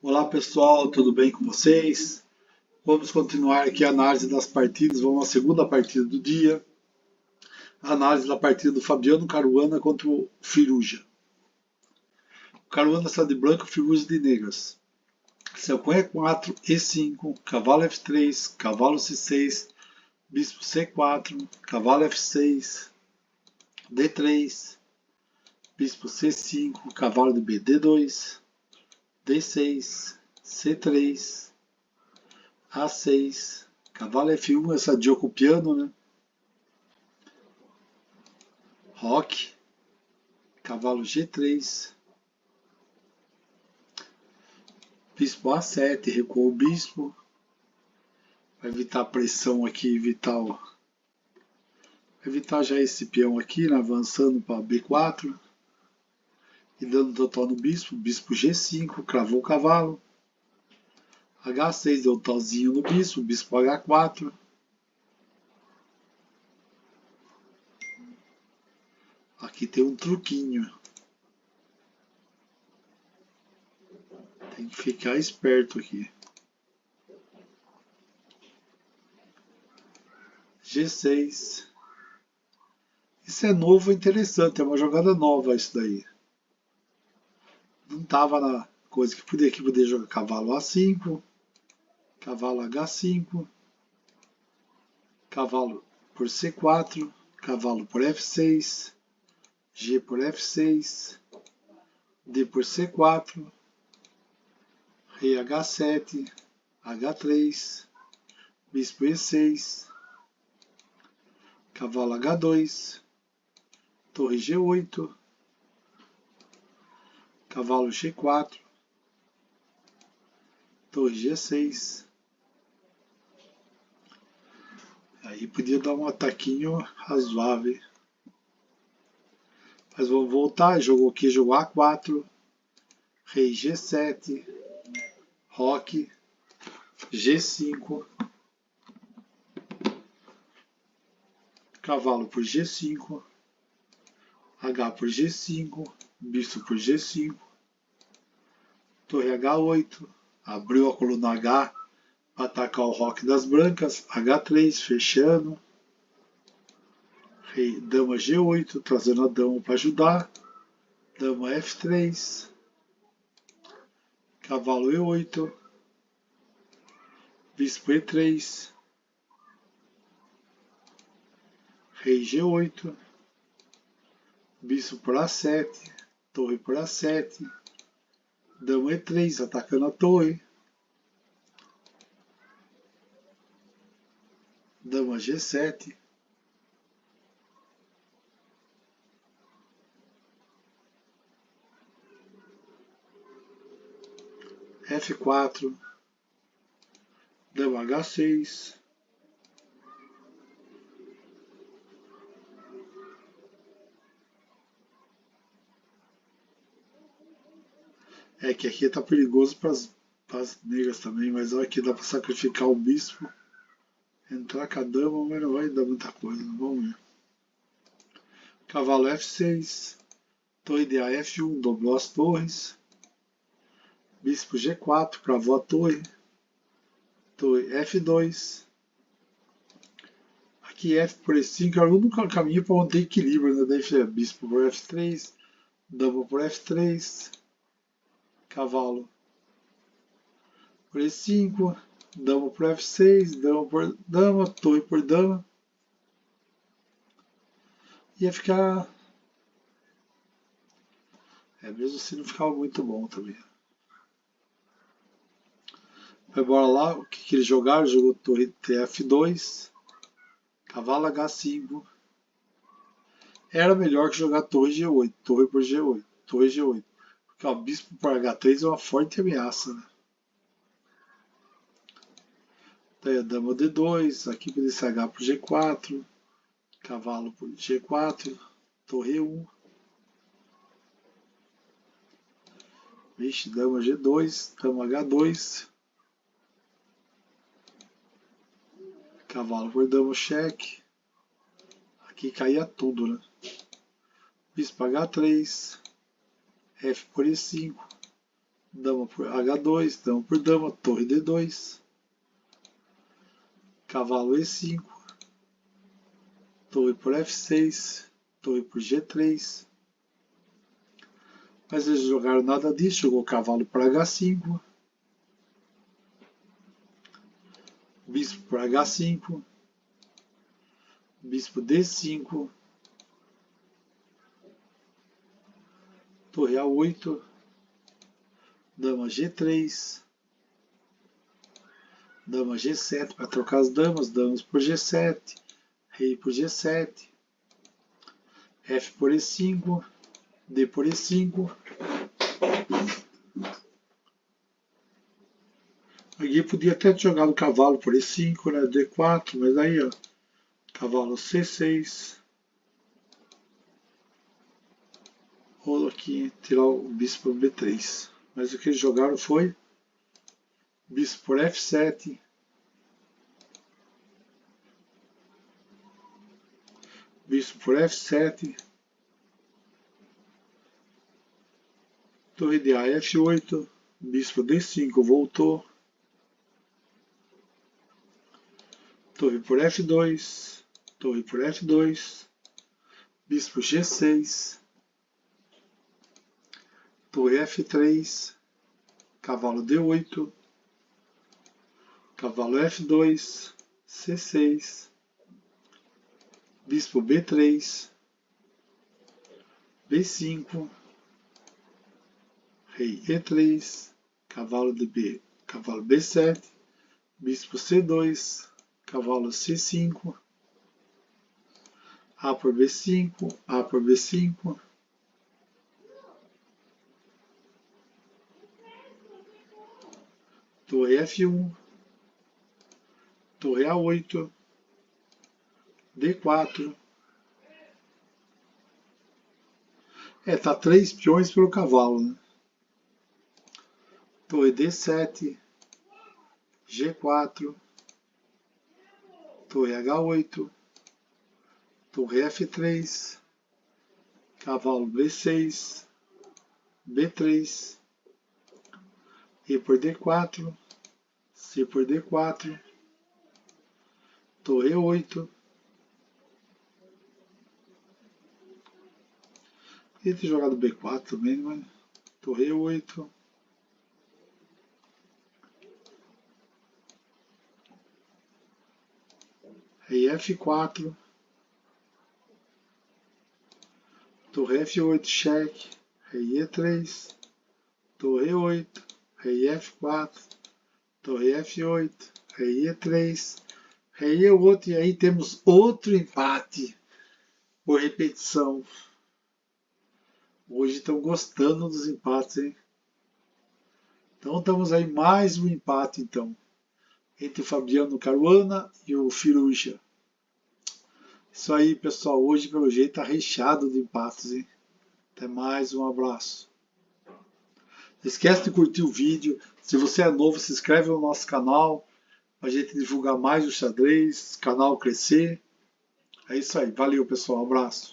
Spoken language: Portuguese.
Olá pessoal, tudo bem com vocês? Vamos continuar aqui a análise das partidas. Vamos à segunda partida do dia. A análise da partida do Fabiano Caruana contra o Firuja. O Caruana está de branco, o Firuja de negras. Seu cunha E4, E5, cavalo F3, cavalo C6, bispo C4, cavalo F6, D3, bispo C5, cavalo de B, D2, D6, C3, A6, cavalo F1, essa Dioco piano, né? Roque, cavalo G3, bispo A7, recuou o bispo, vai evitar a pressão aqui, evitar já esse peão aqui, né, avançando para B4 e dando total no bispo, bispo G5, cravou o cavalo, H6 deu tozinho no bispo H4, aqui tem um truquinho, tem que ficar esperto aqui. G6. Isso é novo e interessante, é uma jogada nova isso daí. Não estava na coisa que podia jogar cavalo A5, cavalo H5, cavalo por C4, cavalo por F6, G por F6, D por C4, rei H7, H3, bispo E6, cavalo H2, torre G8, cavalo G4, torre G6. Aí podia dar um ataquinho razoável. Mas vamos voltar. Jogou aqui, jogou A4, rei G7, roque, G5, cavalo por G5, H por G5, bispo por G5, torre H8, abriu a coluna H para atacar o roque das brancas, H3 fechando, rei, dama G8, trazendo a dama para ajudar, dama F3, cavalo E8, bispo E3, rei G8, bispo por A7, torre por A7, dama E3 atacando a torre, dama G7, F4, dama H6, é que aqui tá perigoso para as negras também, mas olha que dá para sacrificar o bispo, entrar com a dama, mas não vai dar muita coisa, vamos ver. Cavalo F6, torre de A F1, dobrou as torres, bispo G4, cravou a torre, torre F2, aqui F por E5 é o único caminho para manter equilíbrio, né? Daí bispo por F3, dama por F3, cavalo por E5, dama por F6, dama por dama, torre por dama. Ia ficar. Mesmo assim não ficava muito bom também. Vai bora lá, o que eles jogaram? Jogou torre TF2, cavalo H5. Era melhor que jogar torre G8, torre por G8, torre G8. Porque o bispo por H3 é uma forte ameaça, né? Daí a dama D2, aqui podia ser H por G4, cavalo por G4, torre 1. Vixe, dama G2, dama H2, cavalo por dama cheque. Aqui caía tudo, né? Bispo H3, F por E5, dama por H2, dama por dama, torre D2, cavalo E5, torre por F6, torre por G3, mas eles jogaram nada disso, jogou cavalo por H5, bispo por H5, bispo D5, torre A8, dama G3, dama G7 para trocar as damas, damas por G7, rei por G7, F por E5, D por E5. Aqui podia até ter jogado cavalo por E5, né? D4, mas aí, ó, cavalo C6. Ou aqui tirar o bispo por B3. Mas o que eles jogaram foi bispo por F7. Bispo por F7. Torre de A, F8. Bispo D5 voltou. Torre por F2. Torre por F2. Bispo G6. Torre F3. Cavalo D8. Cavalo F2. C6. Bispo B3. B5. Rei E3. Cavalo de B. Cavalo B7. Bispo C2. Cavalo C5. A por B5. A por B5. Torre F1. Torre A8. D4. Tá 3 peões pelo cavalo, né? Torre D7. G4. Torre H8. Torre F3. Cavalo B6. B3. E por D4. C por D4. Torre 8. Podia ter jogado B4 também, mas torre 8. Rei F4. Torre F8, cheque. Rei E3. Torre 8. Rei F4. Torre F8. Rei E3. Rei E8. E aí temos outro empate por repetição. Hoje estão gostando dos empates, hein? Então estamos aí mais um empate, então, entre o Fabiano Caruana e o Firuja. Isso aí, pessoal. Hoje, pelo jeito, tá recheado de empates, hein? Até mais, um abraço. Não esquece de curtir o vídeo. Se você é novo, se inscreve no nosso canal para a gente divulgar mais o xadrez, o canal crescer. É isso aí. Valeu, pessoal. Um abraço.